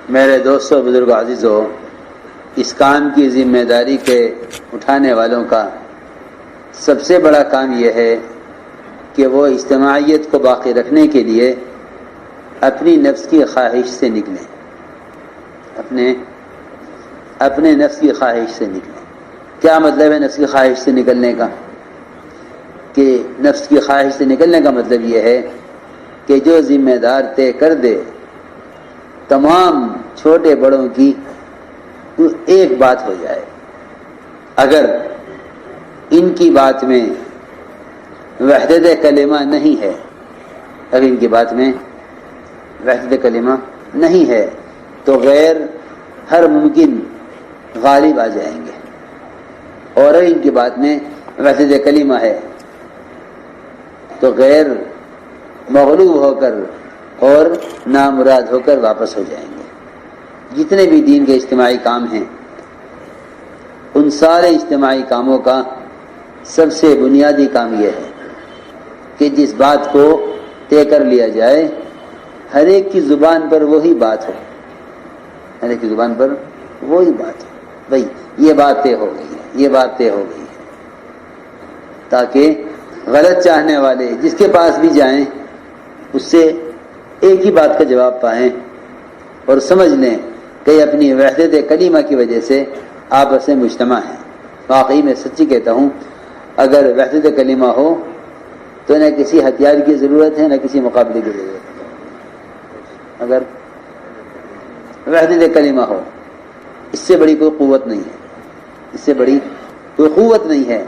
میرے دوستوں، بزرگوں، عزیزوں، اس کام کی ذمہ داری کے اٹھانے والوں کا سب سے بڑا کام یہ ہے کہ وہ اجتماعیت کو باقی رکھنے کے لیے اپنی نفس کی خواہش سے نکلیں، اپنے نفس کی خواہش سے نکلیں۔ کیا مطلب ہے نفس کی خواہش سے نکلنے کا؟ کہ نفس کی خواہش سے نکلنے کا مطلب یہ ہے کہ جو ذمہ دار طے کر دے تمام چھوٹے بڑوں کی، تو ایک بات ہو جائے۔ اگر ان کی بات میں وحدت کلمہ نہیں ہے، اگر ان کی بات میں وحدت کلمہ نہیں ہے تو غیر ہر ممکن غالب آ جائیں گے، اور اگر ان کی بات میں وحدت کلمہ ہے تو غیر مغلوب ہو کر اور نامراد ہو کر واپس ہو جائیں گے۔ جتنے بھی دین کے اجتماعی کام ہیں، ان سارے اجتماعی کاموں کا سب سے بنیادی کام یہ ہے کہ جس بات کو طے کر لیا جائے ہر ایک کی زبان پر وہی بات ہو، ہر ایک کی زبان پر وہی بات ہو، بھئی یہ بات طے ہو گئی ہے، یہ بات طے ہو گئی ہے، تاکہ غلط چاہنے والے جس کے پاس بھی جائیں اس سے ایک ہی بات کا جواب پائیں اور سمجھ لیں کہ اپنی وحدت کلمہ کی وجہ سے آپس میں مجتمع ہیں۔ واقعی میں سچی کہتا ہوں، اگر وحدت کلمہ ہو تو نہ کسی ہتھیار کی ضرورت ہے، نہ کسی مقابلے کی ضرورت ہے۔ اگر وحدت کلمہ ہو، اس سے بڑی کوئی قوت نہیں ہے، اس سے بڑی کوئی قوت نہیں ہے،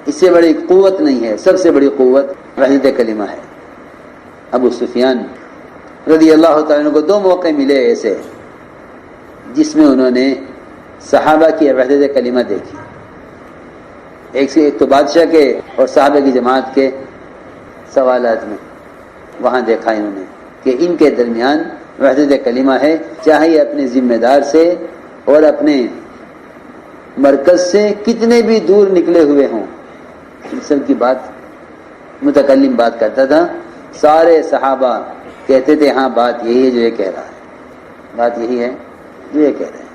اس سے بڑی قوت نہیں ہے۔ سب سے بڑی قوت وحدت کلمہ ہے۔ ابو سفیان رضی اللہ تعالیٰ عنہ کو 2 موقع ملے ایسے جس میں انہوں نے صحابہ کی وحدت کلمہ دیکھی۔ ایک تو بادشاہ کے اور صحابہ کی جماعت کے سوالات میں وہاں دیکھا انہوں نے کہ ان کے درمیان وحدت کلمہ ہے، چاہے یہ اپنے ذمہ دار سے اور اپنے مرکز سے کتنے بھی دور نکلے ہوئے ہوں، ان سب کی بات متکلم بات کرتا تھا، سارے صحابہ کہتے تھے ہاں بات یہی ہے جو یہ کہہ رہا ہے، بات یہی ہے جو یہ کہہ رہے ہیں۔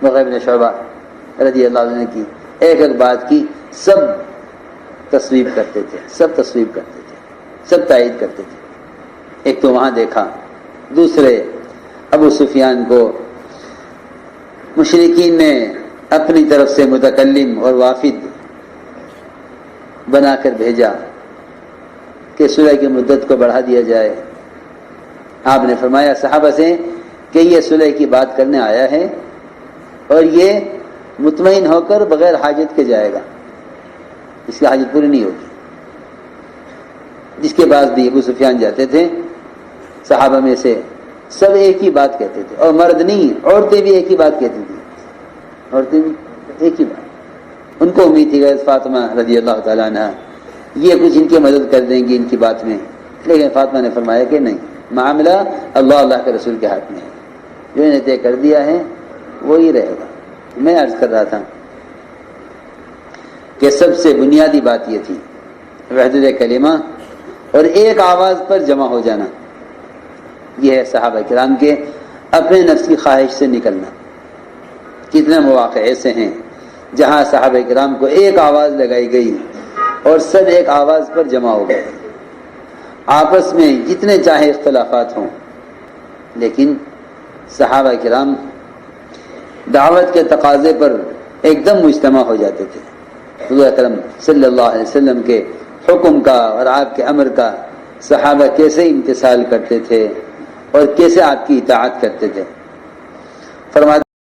مغیرہ بن شعبہ رضی اللہ عنہ کی ایک ایک بات کی سب تصویب کرتے تھے، سب تصویب کرتے تھے، سب تائید کرتے تھے۔ ایک تو وہاں دیکھا، دوسرے ابو سفیان کو مشرکین نے اپنی طرف سے متکلم اور وافد بنا کر بھیجا کہ صلح کی مدت کو بڑھا دیا جائے۔ آپ نے فرمایا صحابہ سے کہ یہ صلح کی بات کرنے آیا ہے اور یہ مطمئن ہو کر بغیر حاجت کے جائے گا، اس کی حاجت پوری نہیں ہوگی۔ جس کے پاس بھی ابو سفیان جاتے تھے صحابہ میں سے سب ایک ہی بات کہتے تھے، اور مرد نہیں عورتیں بھی ایک ہی بات کہتی تھیں، عورتیں بھی ایک ہی بات۔ ان کو امید تھی کہ فاطمہ رضی اللہ تعالیٰ عنہ یہ کچھ ان کی مدد کر دیں گی ان کی بات میں، لیکن فاطمہ نے فرمایا کہ نہیں، معاملہ اللہ کے رسول کے ہاتھ میں ہے، جو انہیں طے کر دیا ہے وہی رہے گا۔ میں عرض کر رہا تھا کہ سب سے بنیادی بات یہ تھی وحدت کلمہ اور ایک آواز پر جمع ہو جانا۔ یہ ہے صحابہ کرام کے اپنے نفس کی خواہش سے نکلنا۔ کتنے مواقع ایسے ہیں جہاں صحابہ کرام کو ایک آواز لگائی گئی اور سب ایک آواز پر جمع ہو گئے، آپس میں جتنے چاہے اختلافات ہوں، لیکن صحابہ کرام دعوت کے تقاضے پر ایک دم مجتمع ہو جاتے تھے۔ حضور اکرم صلی اللہ علیہ وسلم کے حکم کا اور آپ کے امر کا صحابہ کیسے امتثال کرتے تھے اور کیسے آپ کی اطاعت کرتے تھے۔ فرماتے